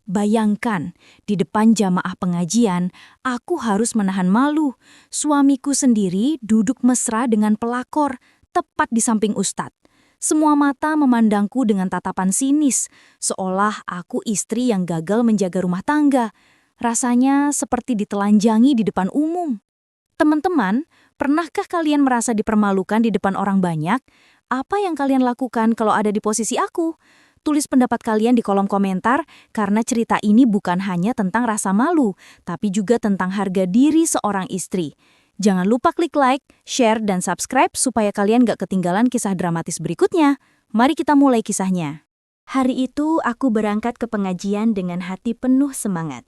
Bayangkan, di depan jamaah pengajian, aku harus menahan malu. Suamiku sendiri duduk mesra dengan pelakor, tepat di samping Ustadz. Semua mata memandangku dengan tatapan sinis, seolah aku istri yang gagal menjaga rumah tangga. Rasanya seperti ditelanjangi di depan umum. Teman-teman, pernahkah kalian merasa dipermalukan di depan orang banyak? Apa yang kalian lakukan kalau ada di posisi aku? Tulis pendapat kalian di kolom komentar, karena cerita ini bukan hanya tentang rasa malu, tapi juga tentang harga diri seorang istri. Jangan lupa klik like, share, dan subscribe supaya kalian gak ketinggalan kisah dramatis berikutnya. Mari kita mulai kisahnya. Hari itu aku berangkat ke pengajian dengan hati penuh semangat.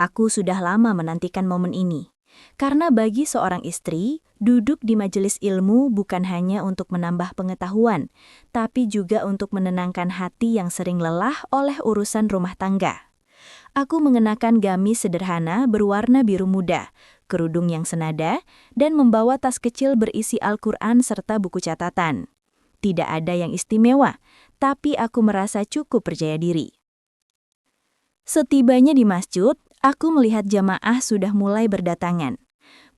Aku sudah lama menantikan momen ini. Karena bagi seorang istri, duduk di majelis ilmu bukan hanya untuk menambah pengetahuan, tapi juga untuk menenangkan hati yang sering lelah oleh urusan rumah tangga. Aku mengenakan gamis sederhana berwarna biru muda, kerudung yang senada, dan membawa tas kecil berisi Al-Quran serta buku catatan. Tidak ada yang istimewa, tapi aku merasa cukup percaya diri. Setibanya di masjid, aku melihat jamaah sudah mulai berdatangan.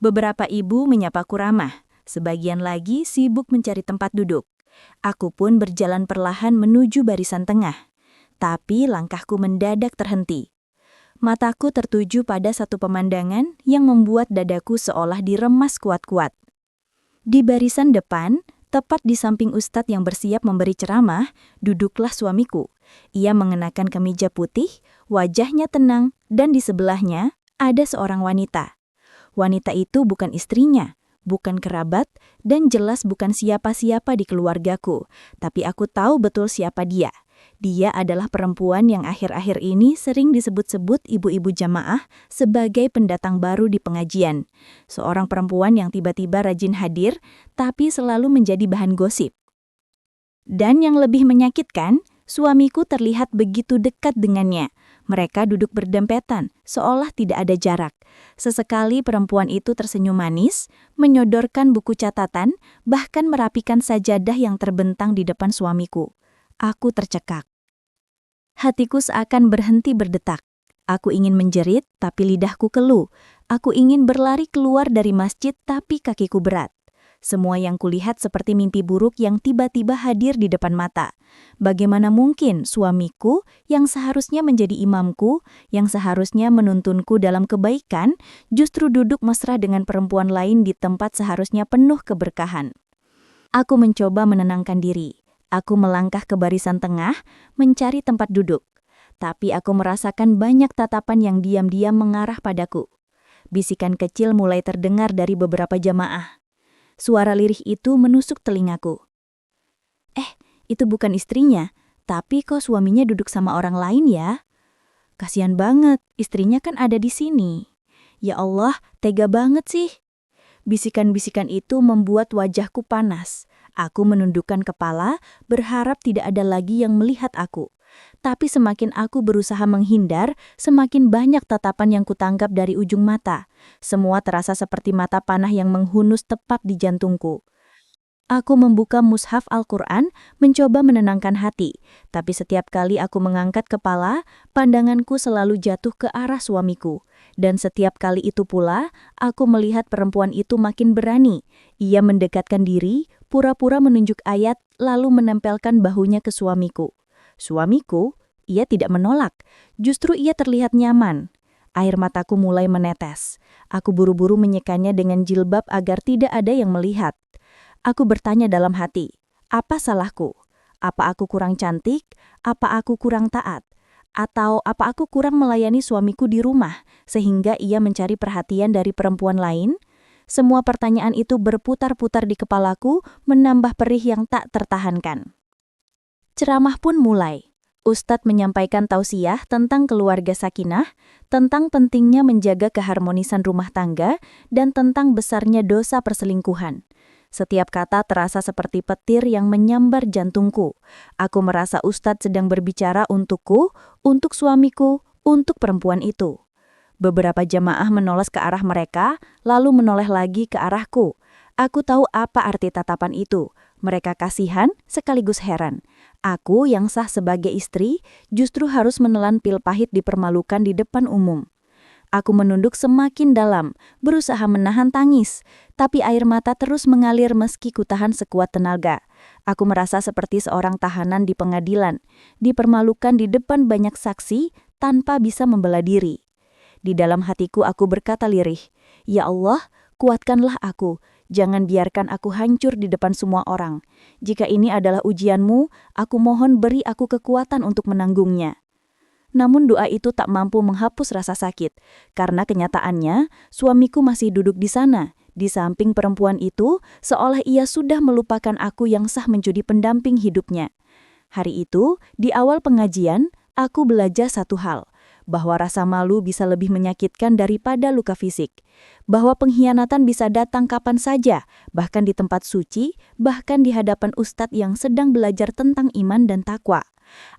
Beberapa ibu menyapaku ramah, sebagian lagi sibuk mencari tempat duduk. Aku pun berjalan perlahan menuju barisan tengah. Tapi langkahku mendadak terhenti. Mataku tertuju pada satu pemandangan yang membuat dadaku seolah diremas kuat-kuat. Di barisan depan, tepat di samping ustadz yang bersiap memberi ceramah, duduklah suamiku. Ia mengenakan kemeja putih, wajahnya tenang, dan di sebelahnya ada seorang wanita. Wanita itu bukan istrinya, bukan kerabat, dan jelas bukan siapa-siapa di keluargaku. Tapi aku tahu betul siapa dia. Dia adalah perempuan yang akhir-akhir ini sering disebut-sebut ibu-ibu jamaah sebagai pendatang baru di pengajian. Seorang perempuan yang tiba-tiba rajin hadir, tapi selalu menjadi bahan gosip. Dan yang lebih menyakitkan, suamiku terlihat begitu dekat dengannya. Mereka duduk berdempetan, seolah tidak ada jarak. Sesekali perempuan itu tersenyum manis, menyodorkan buku catatan, bahkan merapikan sajadah yang terbentang di depan suamiku. Aku tercekak. Hatiku seakan berhenti berdetak. Aku ingin menjerit, tapi lidahku keluh. Aku ingin berlari keluar dari masjid, tapi kakiku berat. Semua yang kulihat seperti mimpi buruk yang tiba-tiba hadir di depan mata. Bagaimana mungkin suamiku yang seharusnya menjadi imamku, yang seharusnya menuntunku dalam kebaikan, justru duduk mesra dengan perempuan lain di tempat seharusnya penuh keberkahan. Aku mencoba menenangkan diri. Aku melangkah ke barisan tengah, mencari tempat duduk. Tapi aku merasakan banyak tatapan yang diam-diam mengarah padaku. Bisikan kecil mulai terdengar dari beberapa jamaah. Suara lirih itu menusuk telingaku. Itu bukan istrinya, tapi kok suaminya duduk sama orang lain ya? Kasian banget, istrinya kan ada di sini. Ya Allah, tega banget sih. Bisikan-bisikan itu membuat wajahku panas. Aku menundukkan kepala, berharap tidak ada lagi yang melihat aku. Tapi semakin aku berusaha menghindar, semakin banyak tatapan yang kutangkap dari ujung mata. Semua terasa seperti mata panah yang menghunus tepat di jantungku. Aku membuka mushaf Al-Quran, mencoba menenangkan hati. Tapi setiap kali aku mengangkat kepala, pandanganku selalu jatuh ke arah suamiku. Dan setiap kali itu pula, aku melihat perempuan itu makin berani. Ia mendekatkan diri, pura-pura menunjuk ayat, lalu menempelkan bahunya ke suamiku. Suamiku, ia tidak menolak. Justru ia terlihat nyaman. Air mataku mulai menetes. Aku buru-buru menyekanya dengan jilbab agar tidak ada yang melihat. Aku bertanya dalam hati, apa salahku? Apa aku kurang cantik? Apa aku kurang taat? Atau apa aku kurang melayani suamiku di rumah, sehingga ia mencari perhatian dari perempuan lain? Semua pertanyaan itu berputar-putar di kepalaku, menambah perih yang tak tertahankan. Ceramah pun mulai. Ustadz menyampaikan tausiah tentang keluarga sakinah, tentang pentingnya menjaga keharmonisan rumah tangga, dan tentang besarnya dosa perselingkuhan. Setiap kata terasa seperti petir yang menyambar jantungku. Aku merasa Ustadz sedang berbicara untukku, untuk suamiku, untuk perempuan itu. Beberapa jamaah menoleh ke arah mereka, lalu menoleh lagi ke arahku. Aku tahu apa arti tatapan itu. Mereka kasihan sekaligus heran. Aku yang sah sebagai istri justru harus menelan pil pahit dipermalukan di depan umum. Aku menunduk semakin dalam, berusaha menahan tangis, tapi air mata terus mengalir meski kutahan sekuat tenaga. Aku merasa seperti seorang tahanan di pengadilan, dipermalukan di depan banyak saksi tanpa bisa membela diri. Di dalam hatiku aku berkata lirih, "Ya Allah, kuatkanlah aku. Jangan biarkan aku hancur di depan semua orang. Jika ini adalah ujianmu, aku mohon beri aku kekuatan untuk menanggungnya." Namun doa itu tak mampu menghapus rasa sakit, karena kenyataannya suamiku masih duduk di sana, di samping perempuan itu, seolah ia sudah melupakan aku yang sah menjadi pendamping hidupnya. Hari itu, di awal pengajian, aku belajar satu hal, bahwa rasa malu bisa lebih menyakitkan daripada luka fisik, bahwa pengkhianatan bisa datang kapan saja, bahkan di tempat suci, bahkan di hadapan ustadz yang sedang belajar tentang iman dan takwa.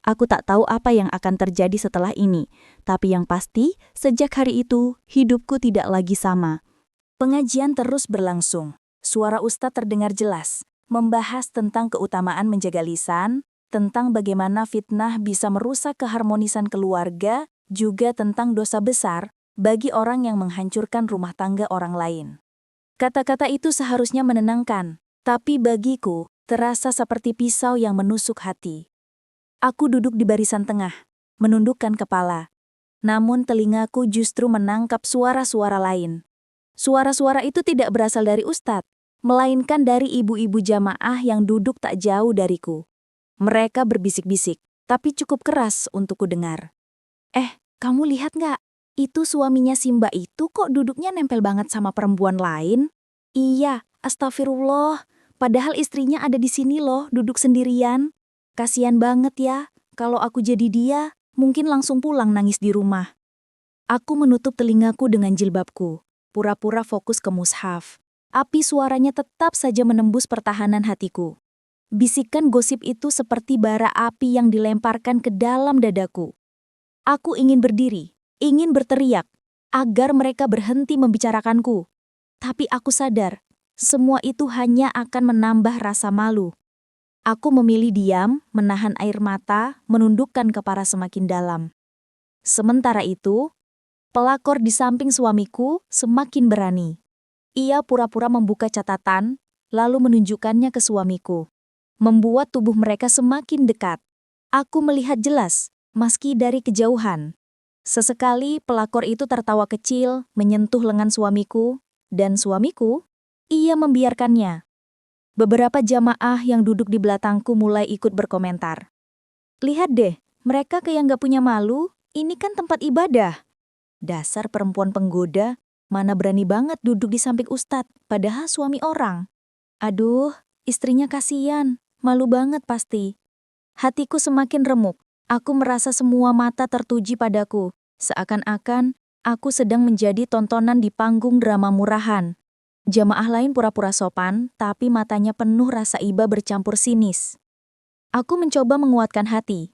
Aku tak tahu apa yang akan terjadi setelah ini, tapi yang pasti, sejak hari itu, hidupku tidak lagi sama. Pengajian terus berlangsung. Suara ustadz terdengar jelas, membahas tentang keutamaan menjaga lisan, tentang bagaimana fitnah bisa merusak keharmonisan keluarga, juga tentang dosa besar bagi orang yang menghancurkan rumah tangga orang lain. Kata-kata itu seharusnya menenangkan, tapi bagiku terasa seperti pisau yang menusuk hati. Aku duduk di barisan tengah, menundukkan kepala. Namun telingaku justru menangkap suara-suara lain. Suara-suara itu tidak berasal dari ustadz, melainkan dari ibu-ibu jamaah yang duduk tak jauh dariku. Mereka berbisik-bisik, tapi cukup keras untuk kudengar. Kamu lihat nggak? Itu suaminya Simba itu kok duduknya nempel banget sama perempuan lain? Iya, astagfirullah. Padahal istrinya ada di sini loh, duduk sendirian. Kasian banget ya, kalau aku jadi dia, mungkin langsung pulang nangis di rumah. Aku menutup telingaku dengan jilbabku, pura-pura fokus ke mushaf. Api suaranya tetap saja menembus pertahanan hatiku. Bisikan gosip itu seperti bara api yang dilemparkan ke dalam dadaku. Aku ingin berdiri, ingin berteriak, agar mereka berhenti membicarakanku. Tapi aku sadar, semua itu hanya akan menambah rasa malu. Aku memilih diam, menahan air mata, menundukkan kepala semakin dalam. Sementara itu, pelakor di samping suamiku semakin berani. Ia pura-pura membuka catatan, lalu menunjukkannya ke suamiku. Membuat tubuh mereka semakin dekat. Aku melihat jelas, meski dari kejauhan. Sesekali pelakor itu tertawa kecil, menyentuh lengan suamiku, dan suamiku, ia membiarkannya. Beberapa jamaah yang duduk di belakangku mulai ikut berkomentar. "Lihat deh, mereka kayak nggak punya malu, ini kan tempat ibadah." Dasar perempuan penggoda, mana berani banget duduk di samping ustadz, padahal suami orang. Aduh, istrinya kasihan, malu banget pasti. Hatiku semakin remuk, aku merasa semua mata tertuju padaku, seakan-akan aku sedang menjadi tontonan di panggung drama murahan. Jamaah lain pura-pura sopan, tapi matanya penuh rasa iba bercampur sinis. Aku mencoba menguatkan hati.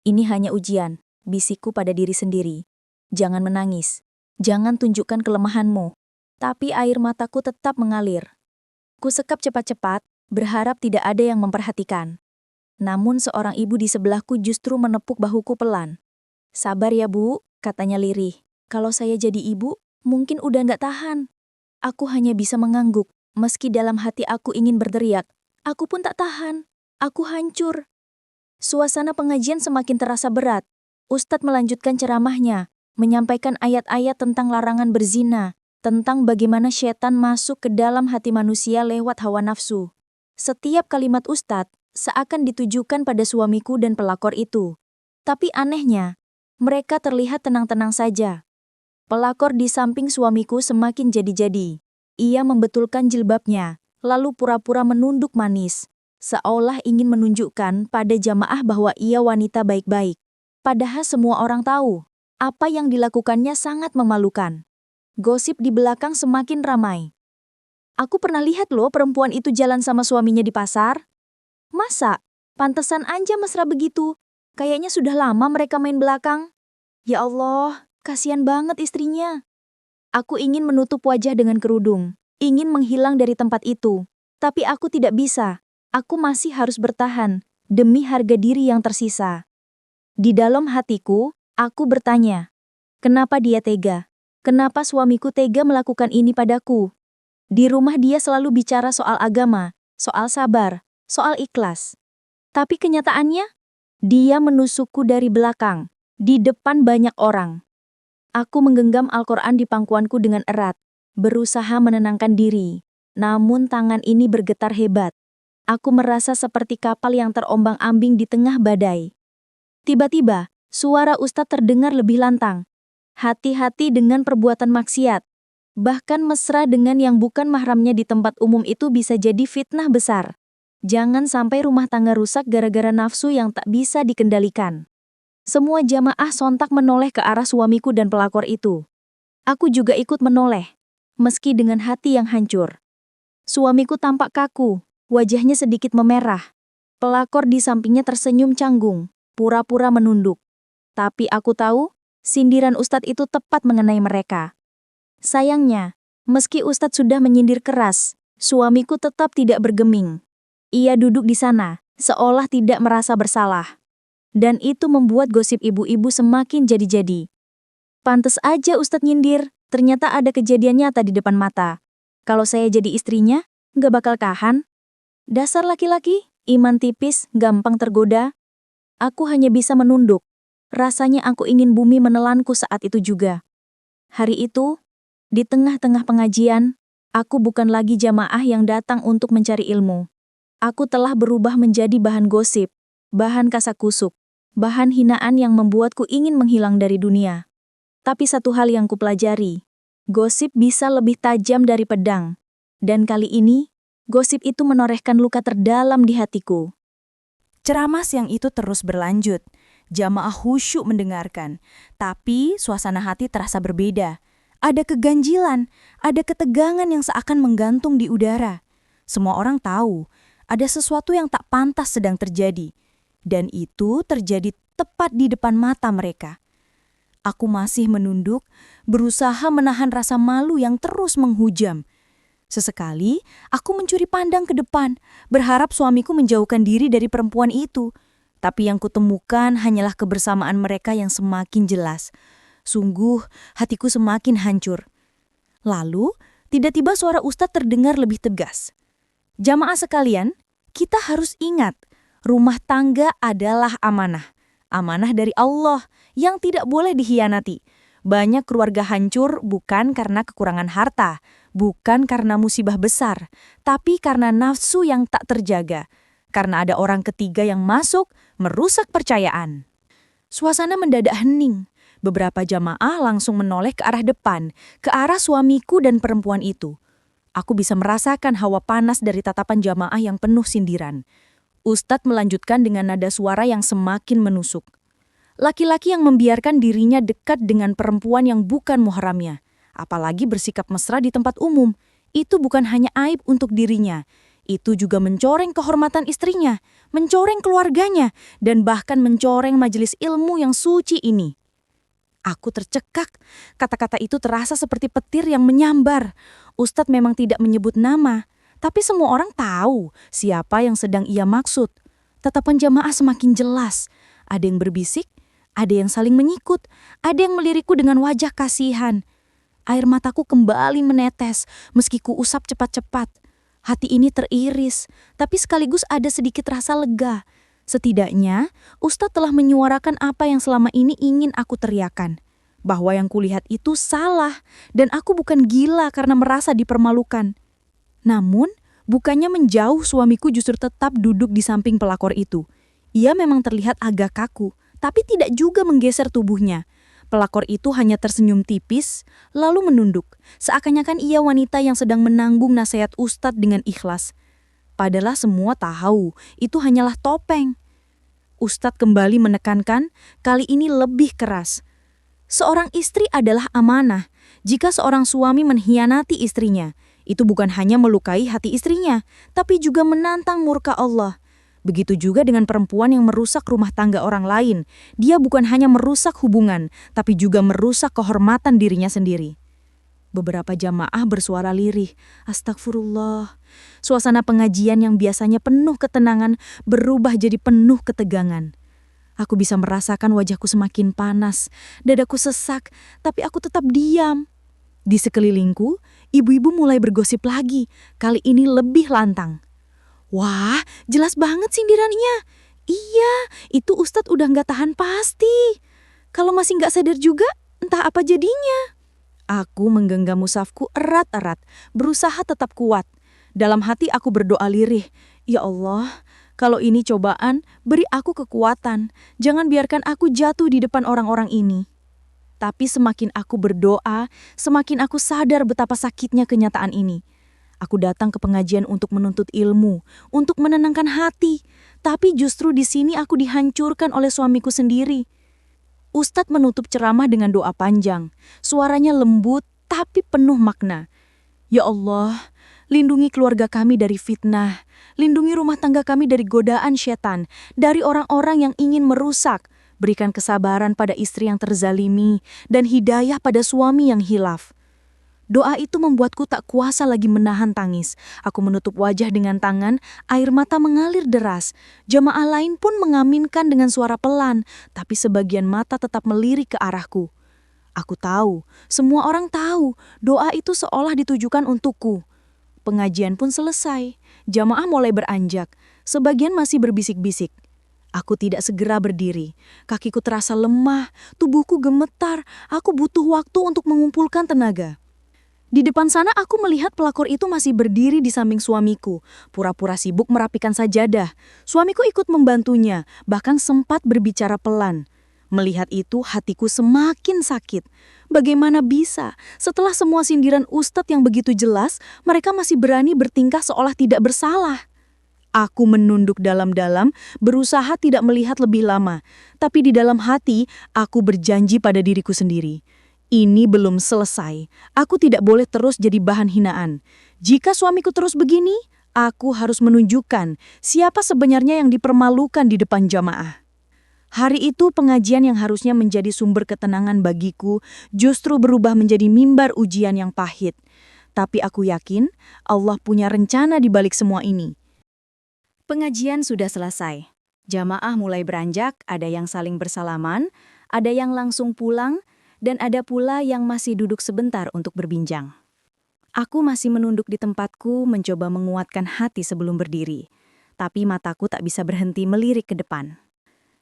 Ini hanya ujian, bisikku pada diri sendiri. Jangan menangis, jangan tunjukkan kelemahanmu. Tapi air mataku tetap mengalir. Kusekap cepat-cepat, berharap tidak ada yang memperhatikan. Namun seorang ibu di sebelahku justru menepuk bahuku pelan. "Sabar ya Bu," katanya lirih. "Kalau saya jadi ibu, mungkin udah nggak tahan." Aku hanya bisa mengangguk, meski dalam hati aku ingin berteriak. Aku pun tak tahan. Aku hancur. Suasana pengajian semakin terasa berat. Ustadz melanjutkan ceramahnya, menyampaikan ayat-ayat tentang larangan berzina, tentang bagaimana setan masuk ke dalam hati manusia lewat hawa nafsu. Setiap kalimat Ustadz seakan ditujukan pada suamiku dan pelakor itu. Tapi anehnya, mereka terlihat tenang-tenang saja. Pelakor di samping suamiku semakin jadi-jadi. Ia membetulkan jilbabnya, lalu pura-pura menunduk manis, seolah ingin menunjukkan pada jamaah bahwa ia wanita baik-baik. Padahal semua orang tahu, apa yang dilakukannya sangat memalukan. Gosip di belakang semakin ramai. "Aku pernah lihat loh perempuan itu jalan sama suaminya di pasar." "Masa? Pantesan aja mesra begitu. Kayaknya sudah lama mereka main belakang." Ya Allah, kasihan banget istrinya. Aku ingin menutup wajah dengan kerudung, ingin menghilang dari tempat itu. Tapi aku tidak bisa. Aku masih harus bertahan, demi harga diri yang tersisa. Di dalam hatiku, aku bertanya, kenapa dia tega? Kenapa suamiku tega melakukan ini padaku? Di rumah dia selalu bicara soal agama, soal sabar, soal ikhlas. Tapi kenyataannya, dia menusukku dari belakang, di depan banyak orang. Aku menggenggam Al-Quran di pangkuanku dengan erat, berusaha menenangkan diri. Namun tangan ini bergetar hebat. Aku merasa seperti kapal yang terombang-ambing di tengah badai. Tiba-tiba, suara Ustadz terdengar lebih lantang. Hati-hati dengan perbuatan maksiat. Bahkan mesra dengan yang bukan mahramnya di tempat umum itu bisa jadi fitnah besar. Jangan sampai rumah tangga rusak gara-gara nafsu yang tak bisa dikendalikan. Semua jamaah sontak menoleh ke arah suamiku dan pelakor itu. Aku juga ikut menoleh, meski dengan hati yang hancur. Suamiku tampak kaku, wajahnya sedikit memerah. Pelakor di sampingnya tersenyum canggung, pura-pura menunduk. Tapi aku tahu, sindiran Ustadz itu tepat mengenai mereka. Sayangnya, meski Ustadz sudah menyindir keras, suamiku tetap tidak bergeming. Ia duduk di sana, seolah tidak merasa bersalah. Dan itu membuat gosip ibu-ibu semakin jadi-jadi. Pantes aja Ustadz nyindir, ternyata ada kejadian nyata di depan mata. Kalau saya jadi istrinya, nggak bakal tahan. Dasar laki-laki, iman tipis, gampang tergoda. Aku hanya bisa menunduk. Rasanya aku ingin bumi menelanku saat itu juga. Hari itu, di tengah-tengah pengajian, aku bukan lagi jamaah yang datang untuk mencari ilmu. Aku telah berubah menjadi bahan gosip, bahan kasakusuk, bahan hinaan yang membuatku ingin menghilang dari dunia. Tapi satu hal yang kupelajari, gosip bisa lebih tajam dari pedang. Dan kali ini, gosip itu menorehkan luka terdalam di hatiku. Ceramah siang itu terus berlanjut. Jamaah khusyuk mendengarkan. Tapi suasana hati terasa berbeda. Ada keganjilan, ada ketegangan yang seakan menggantung di udara. Semua orang tahu, ada sesuatu yang tak pantas sedang terjadi. Dan itu terjadi tepat di depan mata mereka. Aku masih menunduk, berusaha menahan rasa malu yang terus menghujam. Sesekali, aku mencuri pandang ke depan, berharap suamiku menjauhkan diri dari perempuan itu. Tapi yang kutemukan hanyalah kebersamaan mereka yang semakin jelas. Sungguh, hatiku semakin hancur. Lalu, tiba-tiba suara Ustadz terdengar lebih tegas. Jamaah sekalian, kita harus ingat, rumah tangga adalah amanah. Amanah dari Allah yang tidak boleh dikhianati. Banyak keluarga hancur bukan karena kekurangan harta, bukan karena musibah besar, tapi karena nafsu yang tak terjaga. Karena ada orang ketiga yang masuk, merusak percayaan. Suasana mendadak hening. Beberapa jamaah langsung menoleh ke arah depan, ke arah suamiku dan perempuan itu. Aku bisa merasakan hawa panas dari tatapan jamaah yang penuh sindiran. Ustadz melanjutkan dengan nada suara yang semakin menusuk. Laki-laki yang membiarkan dirinya dekat dengan perempuan yang bukan muhramnya, apalagi bersikap mesra di tempat umum, itu bukan hanya aib untuk dirinya, itu juga mencoreng kehormatan istrinya, mencoreng keluarganya, dan bahkan mencoreng majelis ilmu yang suci ini. Aku tercekak, kata-kata itu terasa seperti petir yang menyambar. Ustadz memang tidak menyebut nama, tapi semua orang tahu siapa yang sedang ia maksud. Tatapan jamaah semakin jelas. Ada yang berbisik, ada yang saling menyikut, ada yang melirikku dengan wajah kasihan. Air mataku kembali menetes, meski ku usap cepat-cepat. Hati ini teriris, tapi sekaligus ada sedikit rasa lega. Setidaknya, Ustadz telah menyuarakan apa yang selama ini ingin aku teriakan. Bahwa yang kulihat itu salah, dan aku bukan gila karena merasa dipermalukan. Namun, bukannya menjauh, suamiku justru tetap duduk di samping pelakor itu. Ia memang terlihat agak kaku, tapi tidak juga menggeser tubuhnya. Pelakor itu hanya tersenyum tipis, lalu menunduk, seakan-akan ia wanita yang sedang menanggung nasihat Ustadz dengan ikhlas. Padahal semua tahu, itu hanyalah topeng. Ustadz kembali menekankan, kali ini lebih keras. Seorang istri adalah amanah. Jika seorang suami mengkhianati istrinya, itu bukan hanya melukai hati istrinya, tapi juga menantang murka Allah. Begitu juga dengan perempuan yang merusak rumah tangga orang lain. Dia bukan hanya merusak hubungan, tapi juga merusak kehormatan dirinya sendiri. Beberapa jamaah bersuara lirih. Astagfirullah. Suasana pengajian yang biasanya penuh ketenangan berubah jadi penuh ketegangan. Aku bisa merasakan wajahku semakin panas, dadaku sesak, tapi aku tetap diam. Di sekelilingku, ibu-ibu mulai bergosip lagi, kali ini lebih lantang. Wah, jelas banget sindirannya. Iya, itu Ustadz udah nggak tahan pasti. Kalau masih nggak sadar juga, entah apa jadinya. Aku menggenggam mushafku erat-erat, berusaha tetap kuat. Dalam hati aku berdoa lirih, ya Allah, kalau ini cobaan, beri aku kekuatan. Jangan biarkan aku jatuh di depan orang-orang ini. Tapi semakin aku berdoa, semakin aku sadar betapa sakitnya kenyataan ini. Aku datang ke pengajian untuk menuntut ilmu, untuk menenangkan hati. Tapi justru di sini aku dihancurkan oleh suamiku sendiri. Ustadz menutup ceramah dengan doa panjang. Suaranya lembut tapi penuh makna. Ya Allah, lindungi keluarga kami dari fitnah. Lindungi rumah tangga kami dari godaan setan, dari orang-orang yang ingin merusak. Berikan kesabaran pada istri yang terzalimi dan hidayah pada suami yang hilaf. Doa itu membuatku tak kuasa lagi menahan tangis. Aku menutup wajah dengan tangan, air mata mengalir deras. Jamaah lain pun mengaminkan dengan suara pelan, tapi sebagian mata tetap melirik ke arahku. Aku tahu, semua orang tahu, doa itu seolah ditujukan untukku. Pengajian pun selesai. Jamaah mulai beranjak. Sebagian masih berbisik-bisik. Aku tidak segera berdiri. Kakiku terasa lemah, tubuhku gemetar. Aku butuh waktu untuk mengumpulkan tenaga. Di depan sana aku melihat pelakor itu masih berdiri di samping suamiku, pura-pura sibuk merapikan sajadah. Suamiku ikut membantunya, bahkan sempat berbicara pelan. Melihat itu hatiku semakin sakit. Bagaimana bisa, setelah semua sindiran Ustadz yang begitu jelas, mereka masih berani bertingkah seolah tidak bersalah. Aku menunduk dalam-dalam, berusaha tidak melihat lebih lama. Tapi di dalam hati, aku berjanji pada diriku sendiri. Ini belum selesai. Aku tidak boleh terus jadi bahan hinaan. Jika suamiku terus begini, aku harus menunjukkan siapa sebenarnya yang dipermalukan di depan jamaah. Hari itu pengajian yang harusnya menjadi sumber ketenangan bagiku justru berubah menjadi mimbar ujian yang pahit. Tapi aku yakin Allah punya rencana di balik semua ini. Pengajian sudah selesai. Jamaah mulai beranjak, ada yang saling bersalaman, ada yang langsung pulang, dan ada pula yang masih duduk sebentar untuk berbincang. Aku masih menunduk di tempatku mencoba menguatkan hati sebelum berdiri. Tapi mataku tak bisa berhenti melirik ke depan.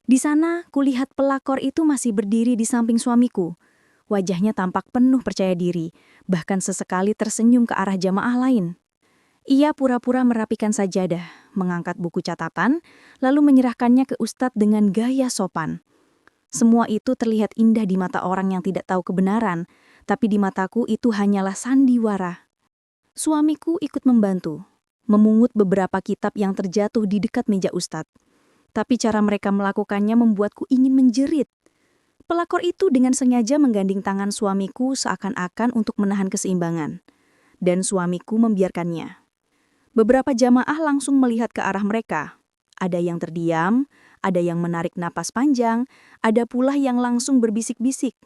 Di sana, kulihat pelakor itu masih berdiri di samping suamiku. Wajahnya tampak penuh percaya diri, bahkan sesekali tersenyum ke arah jamaah lain. Ia pura-pura merapikan sajadah, mengangkat buku catatan, lalu menyerahkannya ke Ustadz dengan gaya sopan. Semua itu terlihat indah di mata orang yang tidak tahu kebenaran, tapi di mataku itu hanyalah sandiwara. Suamiku ikut membantu, memungut beberapa kitab yang terjatuh di dekat meja Ustadz. Tapi cara mereka melakukannya membuatku ingin menjerit. Pelakor itu dengan sengaja menggandeng tangan suamiku seakan-akan untuk menahan keseimbangan. Dan suamiku membiarkannya. Beberapa jamaah langsung melihat ke arah mereka. Ada yang terdiam, ada yang menarik napas panjang, ada pula yang langsung berbisik-bisik.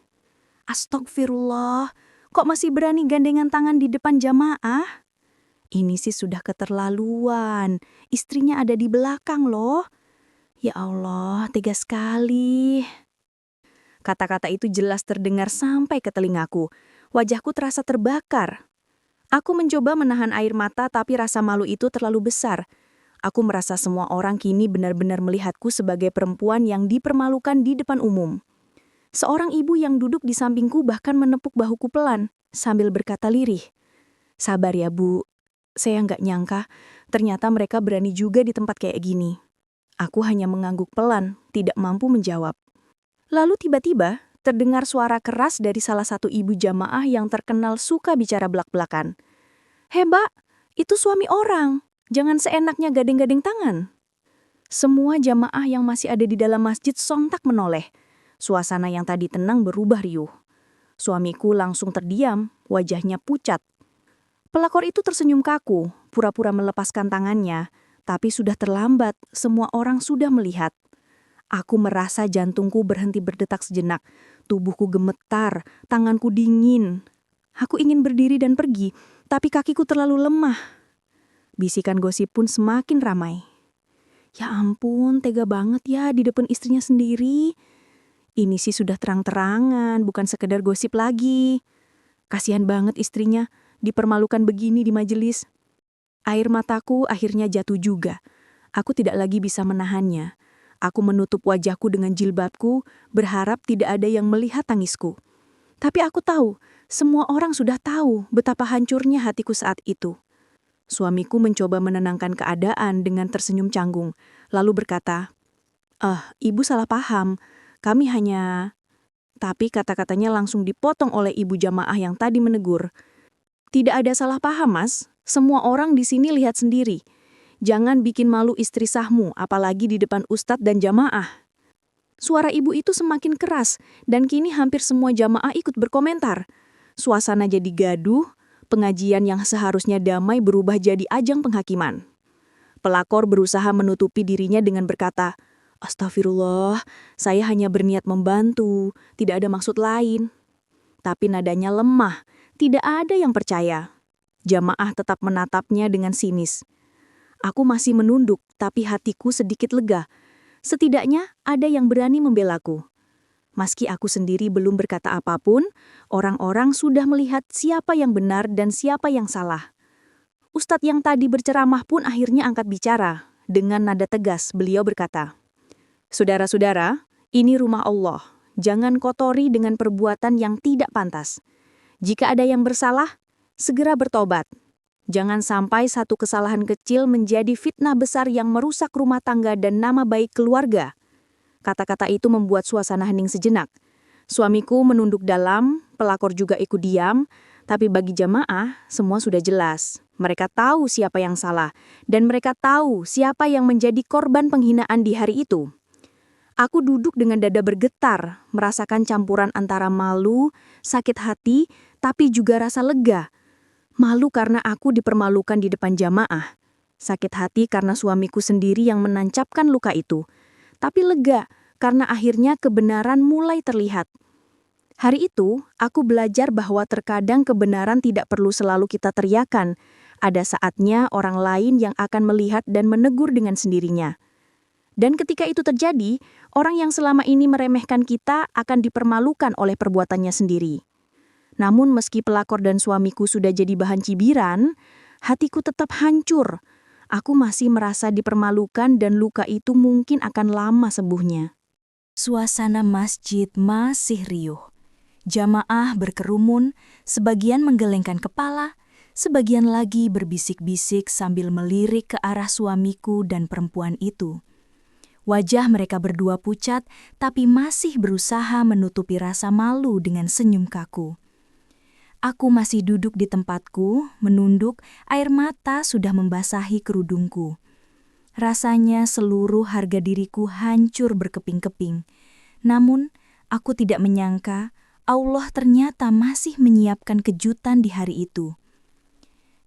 Astagfirullah, kok masih berani gandengan tangan di depan jamaah? Ini sih sudah keterlaluan, istrinya ada di belakang loh. Ya Allah, tega sekali. Kata-kata itu jelas terdengar sampai ke telingaku. Wajahku terasa terbakar. Aku mencoba menahan air mata tapi rasa malu itu terlalu besar. Aku merasa semua orang kini benar-benar melihatku sebagai perempuan yang dipermalukan di depan umum. Seorang ibu yang duduk di sampingku bahkan menepuk bahuku pelan, sambil berkata lirih. Sabar ya Bu, saya nggak nyangka, ternyata mereka berani juga di tempat kayak gini. Aku hanya mengangguk pelan, tidak mampu menjawab. Lalu tiba-tiba, terdengar suara keras dari salah satu ibu jamaah yang terkenal suka bicara belak-belakan. Mbak, itu suami orang. Jangan seenaknya gading-gading tangan. Semua jamaah yang masih ada di dalam masjid sontak menoleh. Suasana yang tadi tenang berubah riuh. Suamiku langsung terdiam, wajahnya pucat. Pelakor itu tersenyum kaku, pura-pura melepaskan tangannya, tapi sudah terlambat, semua orang sudah melihat. Aku merasa jantungku berhenti berdetak sejenak, tubuhku gemetar, tanganku dingin. Aku ingin berdiri dan pergi, tapi kakiku terlalu lemah. Bisikan gosip pun semakin ramai. Ya ampun, tega banget ya di depan istrinya sendiri. Ini sih sudah terang-terangan, bukan sekedar gosip lagi. Kasihan banget istrinya, dipermalukan begini di majelis. Air mataku akhirnya jatuh juga. Aku tidak lagi bisa menahannya. Aku menutup wajahku dengan jilbabku, berharap tidak ada yang melihat tangisku. Tapi aku tahu, semua orang sudah tahu betapa hancurnya hatiku saat itu. Suamiku mencoba menenangkan keadaan dengan tersenyum canggung, lalu berkata, Ibu salah paham, kami hanya..." Tapi kata-katanya langsung dipotong oleh ibu jamaah yang tadi menegur. "Tidak ada salah paham, Mas. Semua orang di sini lihat sendiri. Jangan bikin malu istri sahmu, apalagi di depan ustadz dan jamaah." Suara ibu itu semakin keras, dan kini hampir semua jamaah ikut berkomentar. Suasana jadi gaduh, pengajian yang seharusnya damai berubah jadi ajang penghakiman. Pelakor berusaha menutupi dirinya dengan berkata, "Astagfirullah, saya hanya berniat membantu, tidak ada maksud lain." Tapi nadanya lemah, tidak ada yang percaya. Jamaah tetap menatapnya dengan sinis. Aku masih menunduk, tapi hatiku sedikit lega. Setidaknya ada yang berani membelaku. Meski aku sendiri belum berkata apapun, orang-orang sudah melihat siapa yang benar dan siapa yang salah. Ustadz yang tadi berceramah pun akhirnya angkat bicara. Dengan nada tegas, beliau berkata, "Saudara-saudara, ini rumah Allah. Jangan kotori dengan perbuatan yang tidak pantas. Jika ada yang bersalah, segera bertobat. Jangan sampai satu kesalahan kecil menjadi fitnah besar yang merusak rumah tangga dan nama baik keluarga." Kata-kata itu membuat suasana hening sejenak. Suamiku menunduk dalam, pelakor juga ikut diam, tapi bagi jamaah, semua sudah jelas. Mereka tahu siapa yang salah, dan mereka tahu siapa yang menjadi korban penghinaan di hari itu. Aku duduk dengan dada bergetar, merasakan campuran antara malu, sakit hati, tapi juga rasa lega. Malu karena aku dipermalukan di depan jamaah. Sakit hati karena suamiku sendiri yang menancapkan luka itu. Tapi lega karena akhirnya kebenaran mulai terlihat. Hari itu, aku belajar bahwa terkadang kebenaran tidak perlu selalu kita teriakan. Ada saatnya orang lain yang akan melihat dan menegur dengan sendirinya. Dan ketika itu terjadi, orang yang selama ini meremehkan kita akan dipermalukan oleh perbuatannya sendiri. Namun meski pelakor dan suamiku sudah jadi bahan cibiran, hatiku tetap hancur. Aku masih merasa dipermalukan dan luka itu mungkin akan lama sembuhnya. Suasana masjid masih riuh. Jamaah berkerumun, sebagian menggelengkan kepala, sebagian lagi berbisik-bisik sambil melirik ke arah suamiku dan perempuan itu. Wajah mereka berdua pucat, tapi masih berusaha menutupi rasa malu dengan senyum kaku. Aku masih duduk di tempatku, menunduk, air mata sudah membasahi kerudungku. Rasanya seluruh harga diriku hancur berkeping-keping. Namun, aku tidak menyangka Allah ternyata masih menyiapkan kejutan di hari itu.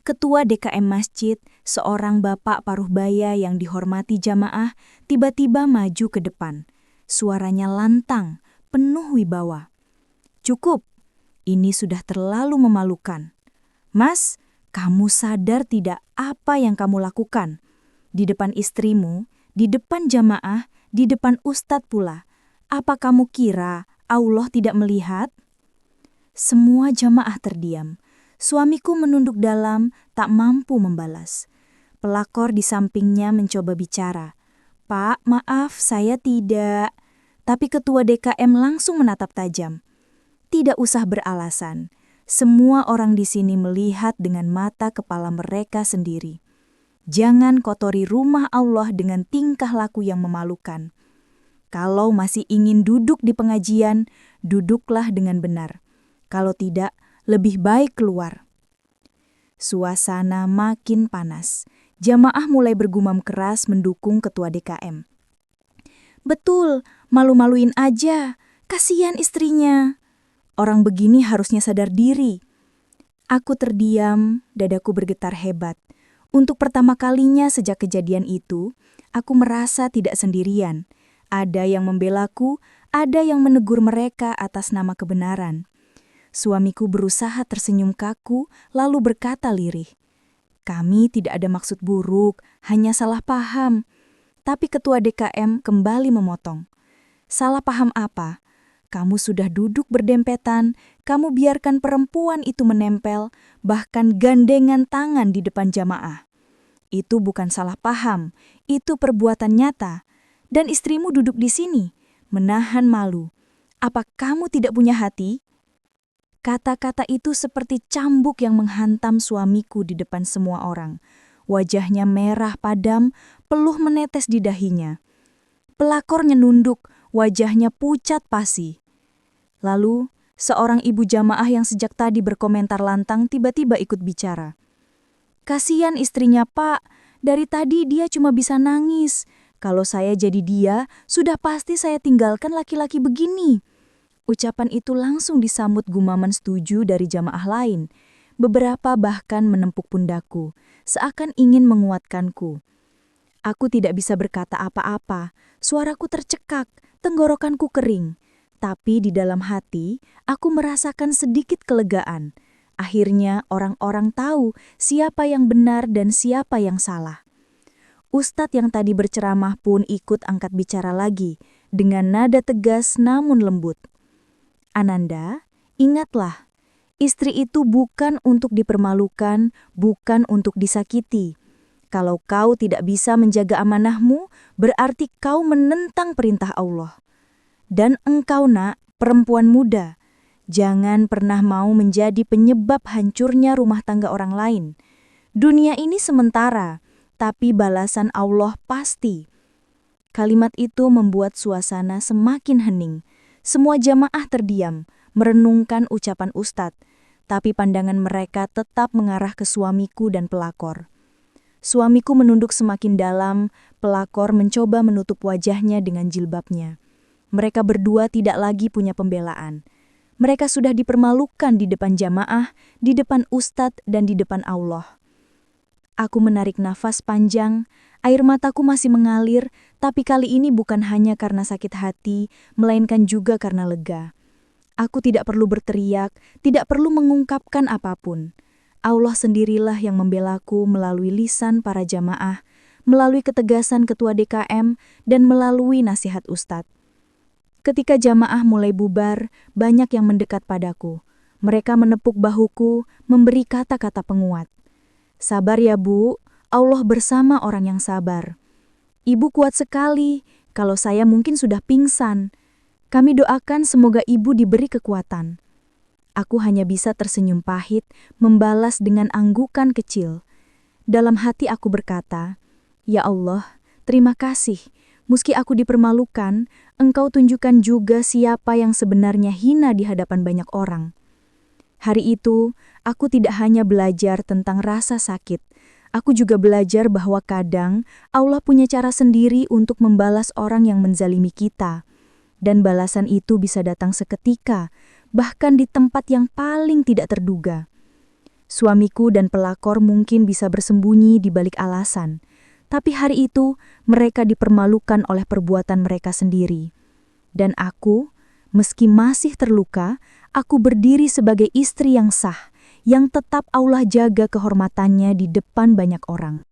Ketua DKM Masjid, seorang bapak paruh baya yang dihormati jamaah, tiba-tiba maju ke depan. Suaranya lantang, penuh wibawa. "Cukup, ini sudah terlalu memalukan. Mas, kamu sadar tidak apa yang kamu lakukan? Di depan istrimu, di depan jamaah, di depan ustadz pula. Apa kamu kira Allah tidak melihat?" Semua jamaah terdiam. Suamiku menunduk dalam, tak mampu membalas. Pelakor di sampingnya mencoba bicara. "Pak, maaf, saya tidak." Tapi ketua DKM langsung menatap tajam. "Tidak usah beralasan. Semua orang di sini melihat dengan mata kepala mereka sendiri. Jangan kotori rumah Allah dengan tingkah laku yang memalukan. Kalau masih ingin duduk di pengajian, duduklah dengan benar. Kalau tidak, lebih baik keluar." Suasana makin panas. Jamaah mulai bergumam keras mendukung ketua DKM. "Betul, malu-maluin aja. Kasihan istrinya. Orang begini harusnya sadar diri." Aku terdiam, dadaku bergetar hebat. Untuk pertama kalinya sejak kejadian itu, aku merasa tidak sendirian. Ada yang membelaku, ada yang menegur mereka atas nama kebenaran. Suamiku berusaha tersenyum kaku, lalu berkata lirih, "Kami tidak ada maksud buruk, hanya salah paham." Tapi ketua DKM kembali memotong. "Salah paham apa? Kamu sudah duduk berdempetan, kamu biarkan perempuan itu menempel, bahkan gandengan tangan di depan jamaah. Itu bukan salah paham, itu perbuatan nyata. Dan istrimu duduk di sini, menahan malu. Apa kamu tidak punya hati?" Kata-kata itu seperti cambuk yang menghantam suamiku di depan semua orang. Wajahnya merah padam, peluh menetes di dahinya. Pelakornya nunduk, wajahnya pucat pasi. Lalu, seorang ibu jamaah yang sejak tadi berkomentar lantang tiba-tiba ikut bicara. "Kasihan istrinya, Pak. Dari tadi dia cuma bisa nangis. Kalau saya jadi dia, sudah pasti saya tinggalkan laki-laki begini." Ucapan itu langsung disambut gumaman setuju dari jamaah lain. Beberapa bahkan menempuk pundakku, seakan ingin menguatkanku. Aku tidak bisa berkata apa-apa, suaraku tercekak, tenggorokanku kering. Tapi di dalam hati, aku merasakan sedikit kelegaan. Akhirnya orang-orang tahu siapa yang benar dan siapa yang salah. Ustadz yang tadi berceramah pun ikut angkat bicara lagi, dengan nada tegas namun lembut. "Ananda, ingatlah, istri itu bukan untuk dipermalukan, bukan untuk disakiti. Kalau kau tidak bisa menjaga amanahmu, berarti kau menentang perintah Allah. Dan engkau, nak, perempuan muda, jangan pernah mau menjadi penyebab hancurnya rumah tangga orang lain. Dunia ini sementara, tapi balasan Allah pasti." Kalimat itu membuat suasana semakin hening. Semua jamaah terdiam, merenungkan ucapan Ustadz, tapi pandangan mereka tetap mengarah ke suamiku dan pelakor. Suamiku menunduk semakin dalam, pelakor mencoba menutup wajahnya dengan jilbabnya. Mereka berdua tidak lagi punya pembelaan. Mereka sudah dipermalukan di depan jamaah, di depan Ustadz, dan di depan Allah. Aku menarik nafas panjang, air mataku masih mengalir, tapi kali ini bukan hanya karena sakit hati, melainkan juga karena lega. Aku tidak perlu berteriak, tidak perlu mengungkapkan apapun. Allah sendirilah yang membelaku melalui lisan para jamaah, melalui ketegasan ketua DKM, dan melalui nasihat Ustadz. Ketika jamaah mulai bubar, banyak yang mendekat padaku. Mereka menepuk bahuku, memberi kata-kata penguat. "Sabar ya, Bu. Allah bersama orang yang sabar. Ibu kuat sekali, kalau saya mungkin sudah pingsan. Kami doakan semoga ibu diberi kekuatan." Aku hanya bisa tersenyum pahit, membalas dengan anggukan kecil. Dalam hati aku berkata, "Ya Allah, terima kasih. Meski aku dipermalukan, Engkau tunjukkan juga siapa yang sebenarnya hina di hadapan banyak orang." Hari itu, aku tidak hanya belajar tentang rasa sakit, aku juga belajar bahwa kadang Allah punya cara sendiri untuk membalas orang yang menzalimi kita. Dan balasan itu bisa datang seketika, bahkan di tempat yang paling tidak terduga. Suamiku dan pelakor mungkin bisa bersembunyi di balik alasan, tapi hari itu mereka dipermalukan oleh perbuatan mereka sendiri. Dan aku, meski masih terluka, aku berdiri sebagai istri yang sah, yang tetap Allah jaga kehormatannya di depan banyak orang.